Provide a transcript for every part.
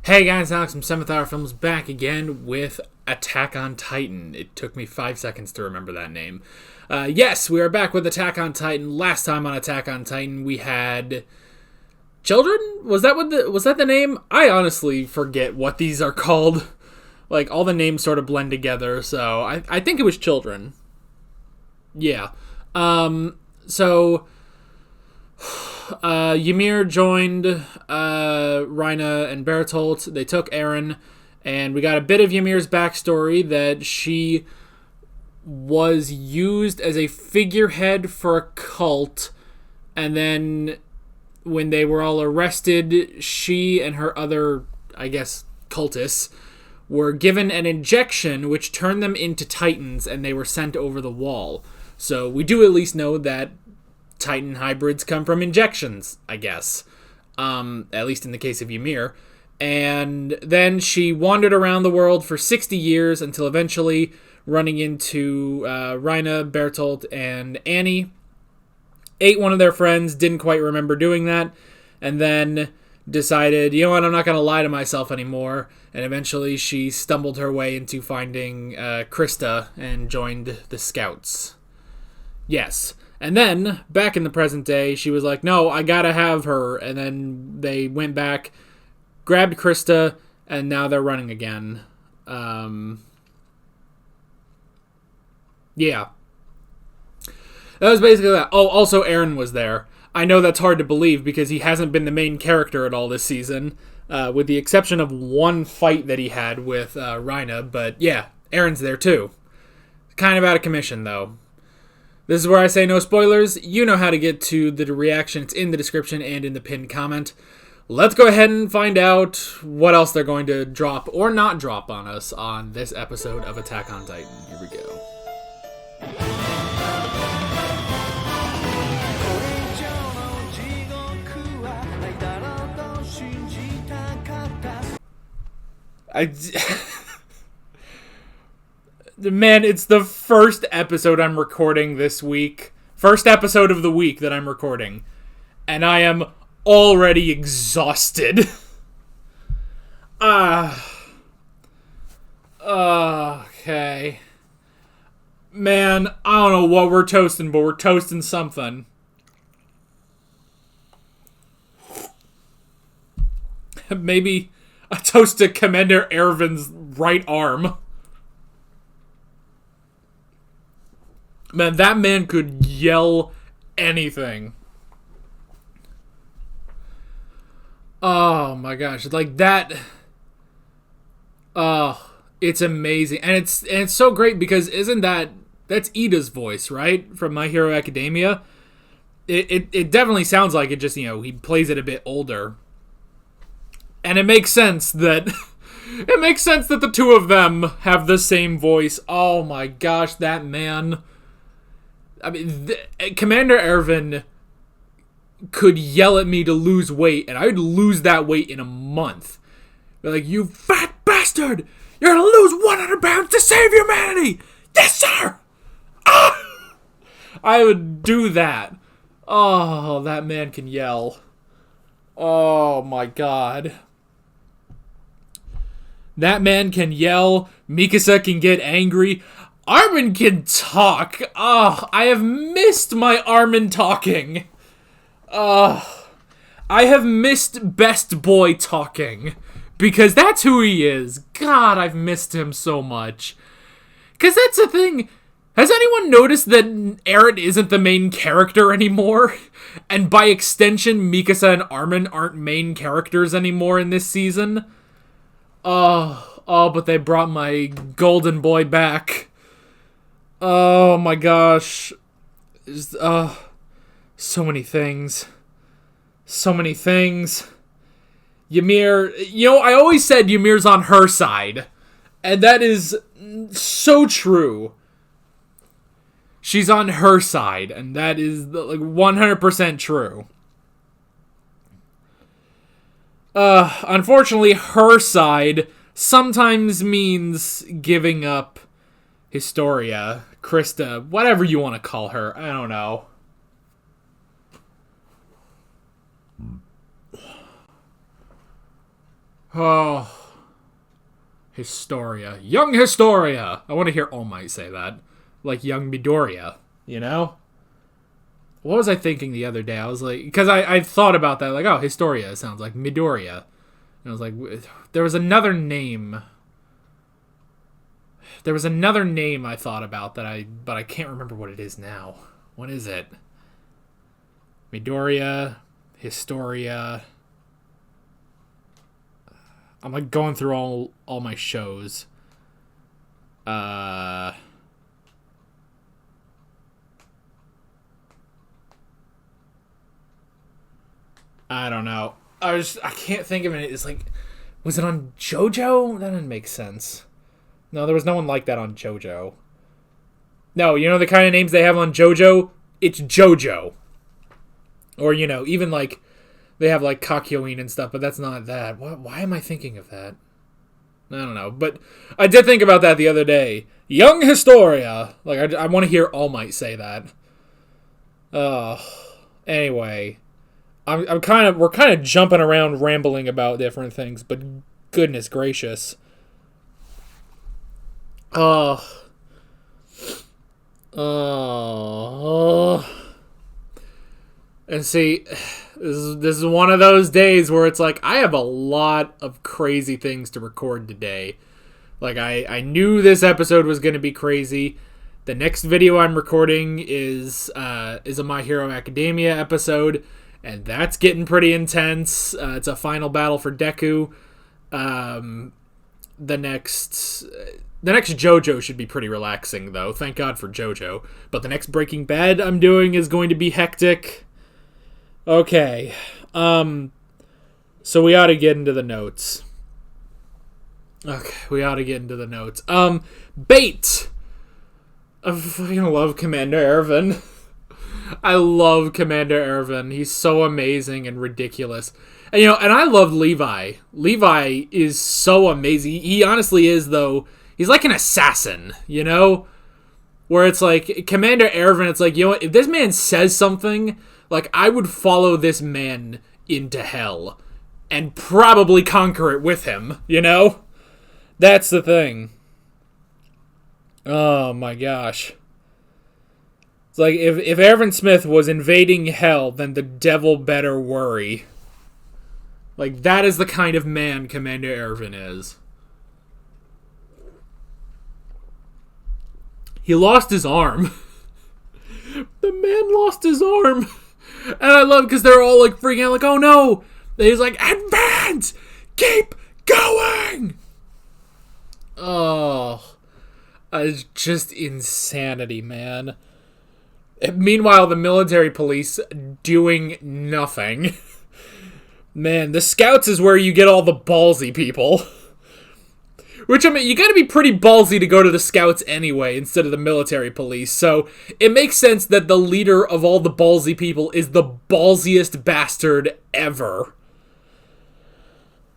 Hey guys, Alex from 7th Hour Films back again with Attack on Titan. It took me 5 seconds to remember that name. Yes, we are back with Attack on Titan. Last time on Attack on Titan we had children? Was that the name? I honestly forget what these are called. Like, all the names sort of blend together, so I think it was children. Yeah. Ymir joined Reina and Bertolt. They took Erwin, and we got a bit of Ymir's backstory that she was used as a figurehead for a cult, and then when they were all arrested, she and her other, I guess, cultists were given an injection which turned them into Titans, and they were sent over the wall. So we do at least know that Titan hybrids come from injections, I guess. At least in the case of Ymir. And then she wandered around the world for 60 years until eventually running into Reina, Bertolt, and Annie. Ate one of their friends, didn't quite remember doing that, and then decided, you know what, I'm not going to lie to myself anymore. And eventually she stumbled her way into finding Krista and joined the Scouts. Yes. And then, back in the present day, she was like, no, I gotta have her. And then they went back, grabbed Krista, and now they're running again. Yeah. That was basically that. Oh, also Erwin was there. I know that's hard to believe because he hasn't been the main character at all this season, with the exception of one fight that he had with Reina. But yeah, Erwin's there too. Kind of out of commission, though. This is where I say no spoilers. You know how to get to the reaction. It's in the description and in the pinned comment. Let's go ahead and find out what else they're going to drop or not drop on us on this episode of Attack on Titan. Here we go. Man, it's the first episode I'm recording this week. First episode of the week that I'm recording. And I am already exhausted. Okay. Man, I don't know what we're toasting, but we're toasting something. Maybe a toast to Commander Erwin's right arm. Man, that man could yell anything. Oh my gosh, like that. It's amazing, and it's so great because that's Ida's voice, right, from My Hero Academia? It definitely sounds like it. Just, you know, he plays it a bit older, and it makes sense that the two of them have the same voice. Oh my gosh, that man. I mean, Commander Erwin could yell at me to lose weight, and I would lose that weight in a month. They're like, you fat bastard! You're gonna lose 100 pounds to save humanity! Yes, sir! Ah! I would do that. Oh, that man can yell. Oh, my God. That man can yell. Mikasa can get angry. Armin can talk. Oh, I have missed my Armin talking. I have missed Best Boy talking. Because that's who he is. God, I've missed him so much. Because that's the thing. Has anyone noticed that Eren isn't the main character anymore? And by extension, Mikasa and Armin aren't main characters anymore in this season? Oh, but they brought my golden boy back. Oh my gosh. So many things. So many things. Ymir, you know, I always said Ymir's on her side. And that is so true. She's on her side, and that is like 100% true. Unfortunately, her side sometimes means giving up Historia, Krista, whatever you want to call her. I don't know. Oh, Historia. Young Historia. I want to hear All Might say that. Like young Midoriya, you know? What was I thinking the other day? I was like, because I thought about that, like, oh, Historia sounds like Midoriya. And I was like, there was another name. There was another name I thought about but I can't remember what it is now. What is it? Midoriya, Historia. I'm like going through all my shows. I don't know. I can't think of it. It's like, was it on JoJo? That didn't make sense. No, there was no one like that on JoJo. No, you know the kind of names they have on JoJo? It's JoJo. Or, you know, even like, they have like Kakyoin and stuff, but that's not that. Why am I thinking of that? I don't know. But I did think about that the other day. Young Historia. Like, I want to hear All Might say that. Anyway. We're kind of jumping around rambling about different things, but goodness gracious. And see, this is one of those days where it's like, I have a lot of crazy things to record today. Like, I knew this episode was going to be crazy. The next video I'm recording is a My Hero Academia episode, and that's getting pretty intense. It's a final battle for Deku. The next JoJo should be pretty relaxing, though. Thank God for JoJo. But the next Breaking Bad I'm doing is going to be hectic. Okay. So we ought to get into the notes. Bait! I fucking love Commander Erwin. I love Commander Erwin. He's so amazing and ridiculous. And, you know, and I love Levi. Levi is so amazing. He honestly is, though. He's like an assassin, you know? Where it's like, Commander Erwin, it's like, you know what? If this man says something, like, I would follow this man into hell. And probably conquer it with him, you know? That's the thing. Oh, my gosh. It's like, if Erwin Smith was invading hell, then the devil better worry. Like, that is the kind of man Commander Erwin is. He lost his arm. The man lost his arm. And I love because they're all like freaking out, like, oh no. And he's like, advance! Keep going! Oh. It's just insanity, man. And meanwhile, the military police doing nothing. Man, the scouts is where you get all the ballsy people. Which, I mean, you gotta be pretty ballsy to go to the scouts anyway, instead of the military police. So, it makes sense that the leader of all the ballsy people is the ballsiest bastard ever.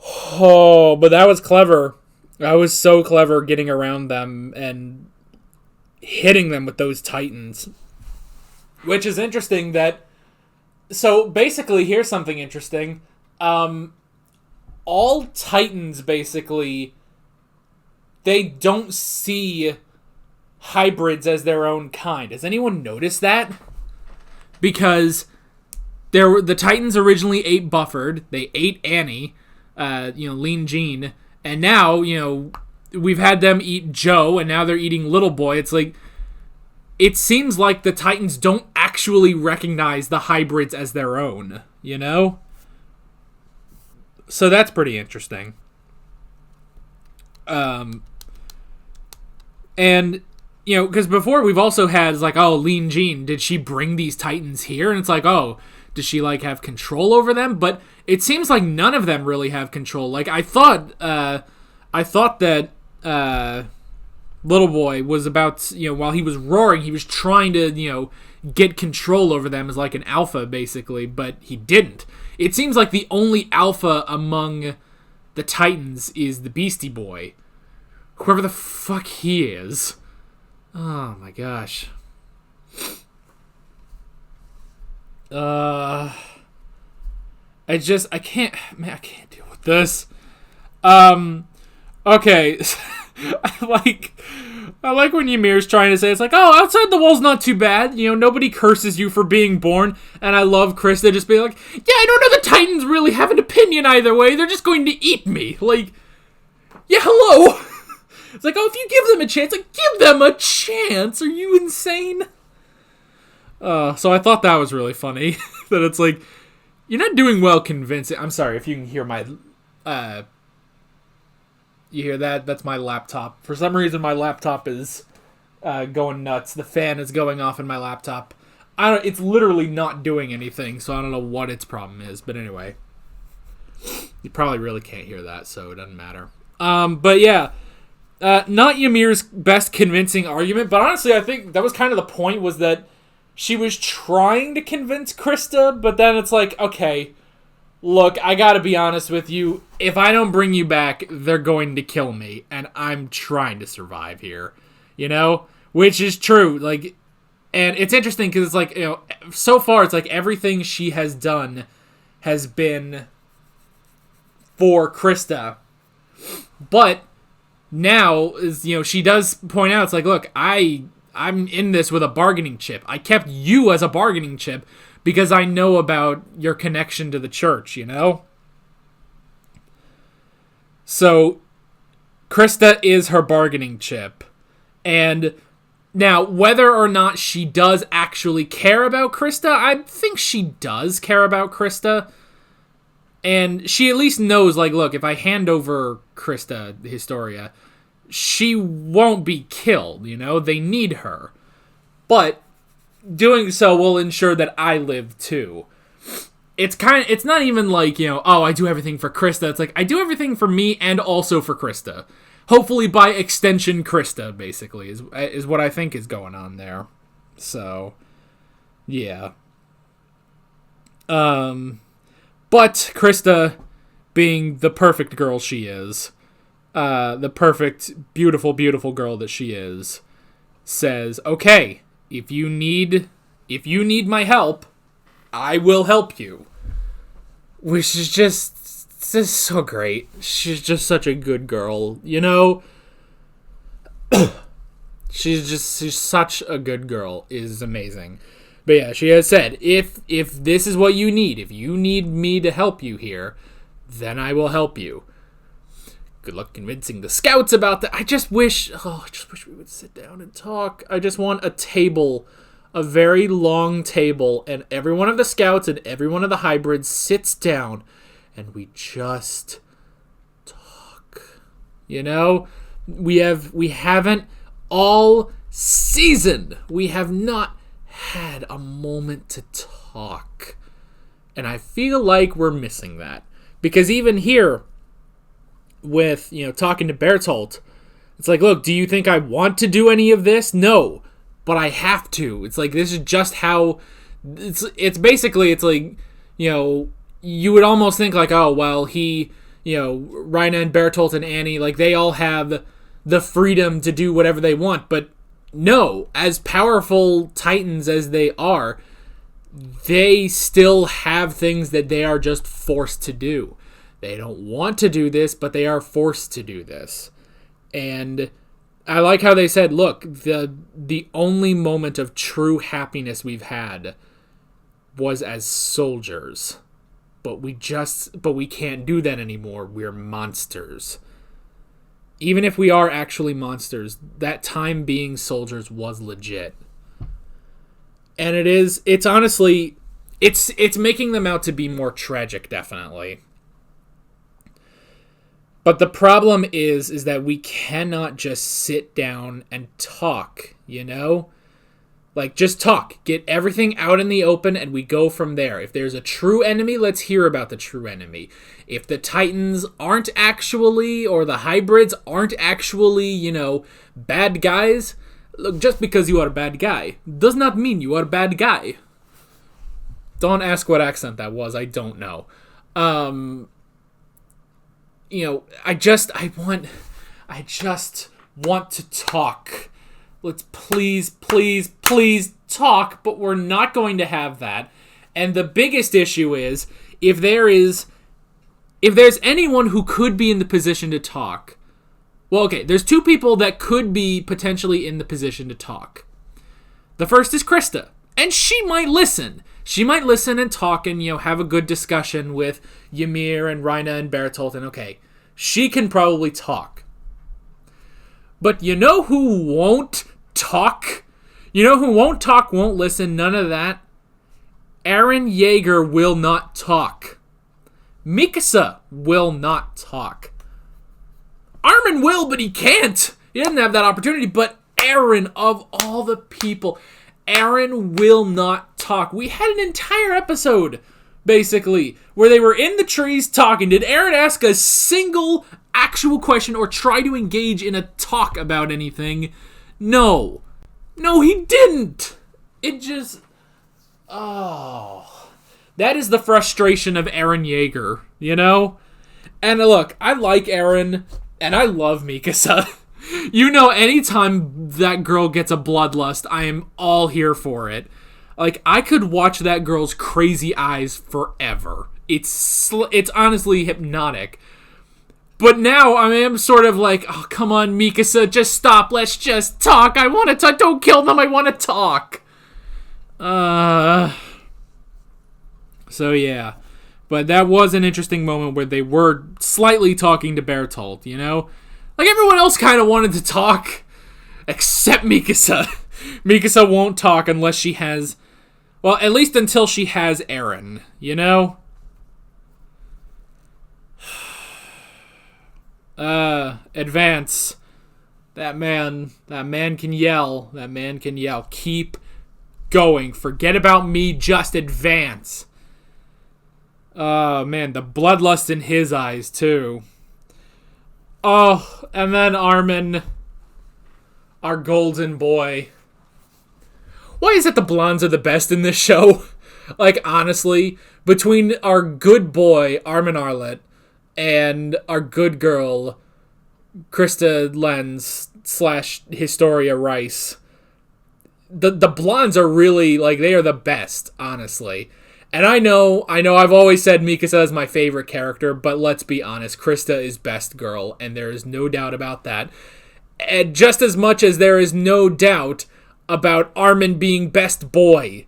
Oh, but that was clever. I was so clever getting around them and hitting them with those titans. Which is interesting that... So, basically, here's something interesting. All titans, basically... They don't see hybrids as their own kind. Has anyone noticed that? Because the Titans originally ate Buffered. They ate Annie, Lean Jean. And now, we've had them eat Joe, and now they're eating Little Boy. It's like, it seems like the Titans don't actually recognize the hybrids as their own, you know? So that's pretty interesting. And, because before we've also had, like, oh, Lean Jean, did she bring these Titans here? And it's like, oh, does she, like, have control over them? But it seems like none of them really have control. Like, I thought that, Little Boy was about, while he was roaring, he was trying to, get control over them as, like, an alpha, basically, but he didn't. It seems like the only alpha among the Titans is the Beastie Boy. Whoever the fuck he is. Oh my gosh. I can't deal with this. Okay. I like when Ymir's trying to say, it's like, oh, outside the wall's not too bad. Nobody curses you for being born. And I love Krista just being like, yeah, I don't know the Titans really have an opinion either way. They're just going to eat me. Like, yeah, hello. It's like, oh, if you give them a chance, like, give them a chance. Are you insane? So I thought that was really funny. That it's like, you're not doing well convincing. I'm sorry if you can hear my, you hear that? That's my laptop. For some reason, my laptop is going nuts. The fan is going off in my laptop. It's literally not doing anything, so I don't know what its problem is. But anyway, you probably really can't hear that, so it doesn't matter. But yeah, not Ymir's best convincing argument, but honestly, I think that was kind of the point, was that she was trying to convince Krista, but then it's like, okay, look, I gotta be honest with you. If I don't bring you back, they're going to kill me, and I'm trying to survive here, Which is true, like, and it's interesting because it's like, so far it's like everything she has done has been for Krista, but now is, she does point out, it's like, look, I'm in this with a bargaining chip. I kept you as a bargaining chip because I know about your connection to the church, So, Krista is her bargaining chip. And now, whether or not she does actually care about Krista, I think she does care about Krista. And she at least knows, like, look, if I hand over Krista, Historia, she won't be killed, They need her. But doing so will ensure that I live too. It's not even like, oh, I do everything for Krista. It's like, I do everything for me and also for Krista. Hopefully by extension Krista, basically, is what I think is going on there. So, yeah. But Krista, being the perfect girl she is, the perfect, beautiful, beautiful girl that she is, says, okay, if you need my help, I will help you. Which is just so great. She's just such a good girl, She's such a good girl. It is amazing. But yeah, she has said, if this is what you need, if you need me to help you here, then I will help you. Good luck convincing the scouts about that. I just wish we would sit down and talk. I just want a table, a very long table, and every one of the scouts and every one of the hybrids sits down and we just talk. We haven't all season. We have not had a moment to talk. And I feel like we're missing that. Because even here, with, talking to Bertolt, it's like, look, do you think I want to do any of this? No, but I have to. It's like, this is just how, it's basically, it's like, you would almost think like, oh, well, Raina and Bertolt and Annie, like, they all have the freedom to do whatever they want, but no, as powerful Titans as they are, they still have things that they are just forced to do. They don't want to do this, but they are forced to do this. And I like how they said, look, the only moment of true happiness we've had was as soldiers. But we can't do that anymore. We're monsters. Even if we are actually monsters, that time being soldiers was legit. And it's honestly, it's making them out to be more tragic, definitely. But the problem is that we cannot just sit down and talk, Like, just talk. Get everything out in the open and we go from there. If there's a true enemy, let's hear about the true enemy. If the Titans aren't actually, or the hybrids aren't actually, bad guys, look, just because you are a bad guy does not mean you are a bad guy. Don't ask what accent that was. I don't know. I just want to talk. Let's please talk, but we're not going to have that. And the biggest issue is, if there is if there's anyone who could be in the position to talk, well, okay, there's two people that could be potentially in the position to talk. The first is Krista, and she might listen. She might listen and talk and, have a good discussion with Ymir and Rhaina and Bertolt, and okay, she can probably talk. But you know who won't talk? You know who won't talk, won't listen, none of that? Eren Yeager will not talk. Mikasa will not talk. Armin will, but he can't. He doesn't have that opportunity. But Eren, of all the people, Eren will not talk. We had an entire episode, basically, where they were in the trees talking. Did Eren ask a single actual question or try to engage in a talk about anything? No. No, he didn't. It just... Oh. That is the frustration of Eren Yeager, And look, I like Eren, and I love Mikasa. Anytime that girl gets a bloodlust, I am all here for it. Like, I could watch that girl's crazy eyes forever. It's honestly hypnotic. But now I am sort of like, oh, come on, Mikasa, just stop. Let's just talk. I want to talk. Don't kill them. I want to talk. So, yeah. But that was an interesting moment where they were slightly talking to Bertolt, Like, everyone else kind of wanted to talk, except Mikasa. Mikasa won't talk unless she has... Well, at least until she has Eren, Advance. That man can yell. That man can yell. Keep going. Forget about me, just advance. Oh, man, the bloodlust in his eyes, too. Oh, and then Armin, our golden boy. Why is it the blondes are the best in this show? Like, honestly, between our good boy, Armin Arlet, and our good girl, Krista Lenz / Historia Rice, the blondes are really, like, they are the best, honestly. And I know I've always said Mikasa is my favorite character, but let's be honest, Krista is best girl, and there is no doubt about that. And just as much as there is no doubt about Armin being best boy.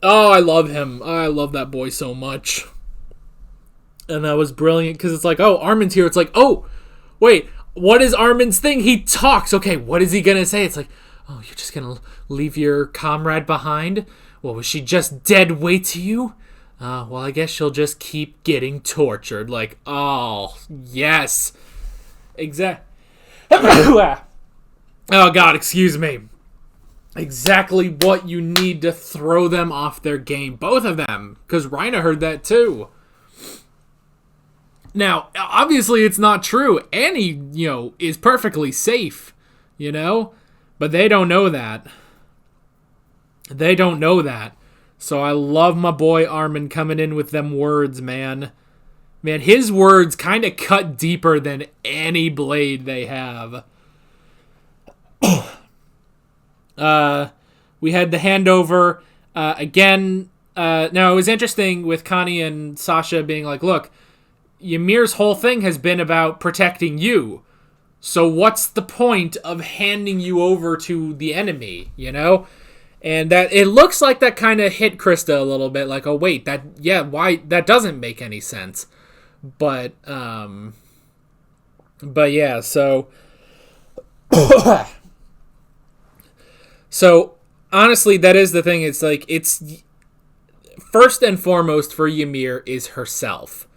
Oh, I love him. I love that boy so much. And that was brilliant, because it's like, oh, Armin's here. It's like, oh, wait, what is Armin's thing? He talks. Okay, what is he going to say? It's like, oh, you're just going to leave your comrade behind? Well, was she just dead weight to you? Well, I guess she'll just keep getting tortured. Like, oh, yes. Exactly. Oh, God, excuse me. Exactly what you need to throw them off their game. Both of them. Because Rhaina heard that, too. Now, obviously it's not true. Annie, is perfectly safe, But they don't know that. They don't know that. So I love my boy Armin coming in with them words, man. Man, his words kind of cut deeper than any blade they have. We had the handover. Again, now it was interesting with Connie and Sasha being like, look, Ymir's whole thing has been about protecting you. So what's the point of handing you over to the enemy, And that it looks like that kind of hit Krista a little bit, like, oh wait, why that doesn't make any sense. But yeah, so so honestly, that is the thing. It's like, it's first and foremost for Ymir is herself.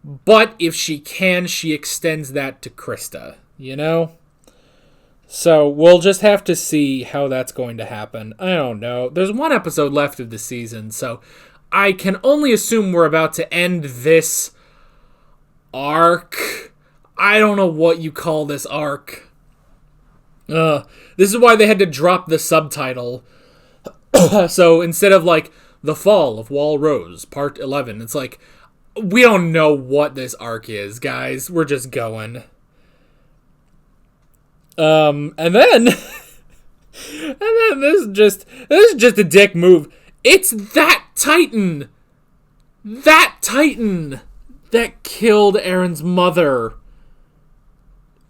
But if she can, she extends that to Krista, So we'll just have to see how that's going to happen. I don't know. There's one episode left of the season, so I can only assume we're about to end this arc. I don't know what you call this arc. This is why they had to drop the subtitle. So instead of like The Fall of Wall Rose, Part 11, it's like, we don't know what this arc is, guys. We're just going. And then this is just a dick move. It's that Titan. that killed Aaron's mother.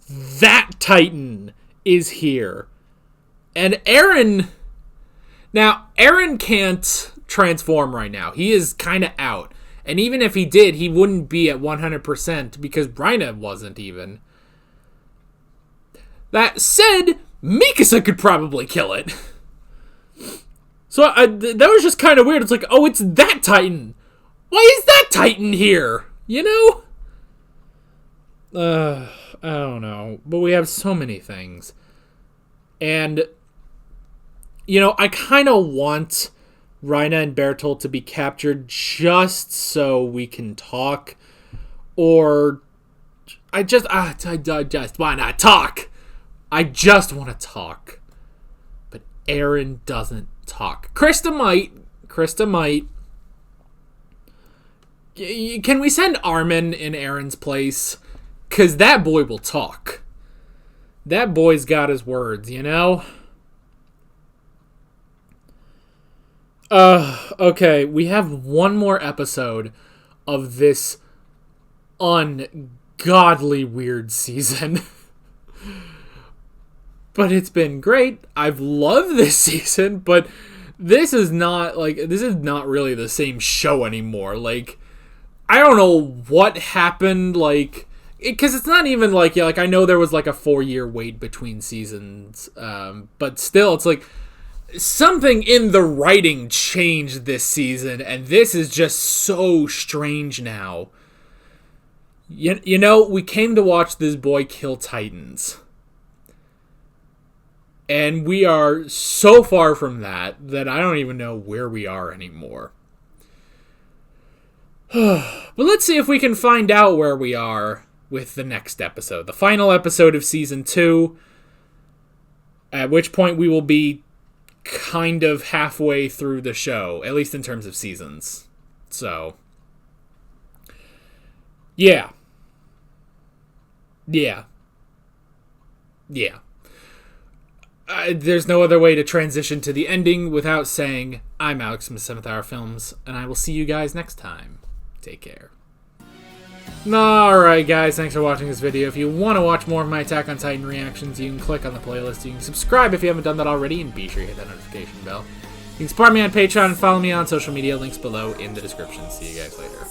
That Titan is here. And Aaron... Now, Aaron can't transform right now. He is kind of out. And even if he did, he wouldn't be at 100% because Bryna wasn't even. That said, Mikasa could probably kill it. So that was just kind of weird. It's like, oh, it's that Titan. Why is that Titan here? You know? I don't know. But we have so many things. And... You know, I kind of want Rhina and Bertolt to be captured just so we can talk. Or I just want to talk. I just want to talk. But Aaron doesn't talk. Krista might. Can we send Armin in Aaron's place? Because that boy will talk. That boy's got his words, you know? Okay, we have one more episode of this ungodly weird season. But it's been great. I've loved this season, but this is not really the same show anymore. Like, I don't know what happened, like, because it's not even like, yeah, like, I know there was like a 4-year wait between seasons, but still, it's like, something in the writing changed this season, and this is just so strange now. You know, we came to watch this boy kill Titans. And we are so far from that I don't even know where we are anymore. But let's see if we can find out where we are with the next episode. The final episode of Season 2. At which point we will be kind of halfway through the show, at least in terms of seasons. So, yeah. There's no other way to transition to the ending without saying, I'm Alex from 7th Hour Films, and I will see you guys next time. Take care. Alright guys, thanks for watching this video. If you want to watch more of my Attack on Titan reactions, you can click on the playlist. You can subscribe if you haven't done that already, and be sure you hit that notification bell. You can support me on Patreon and follow me on social media, links below in the description. See you guys later.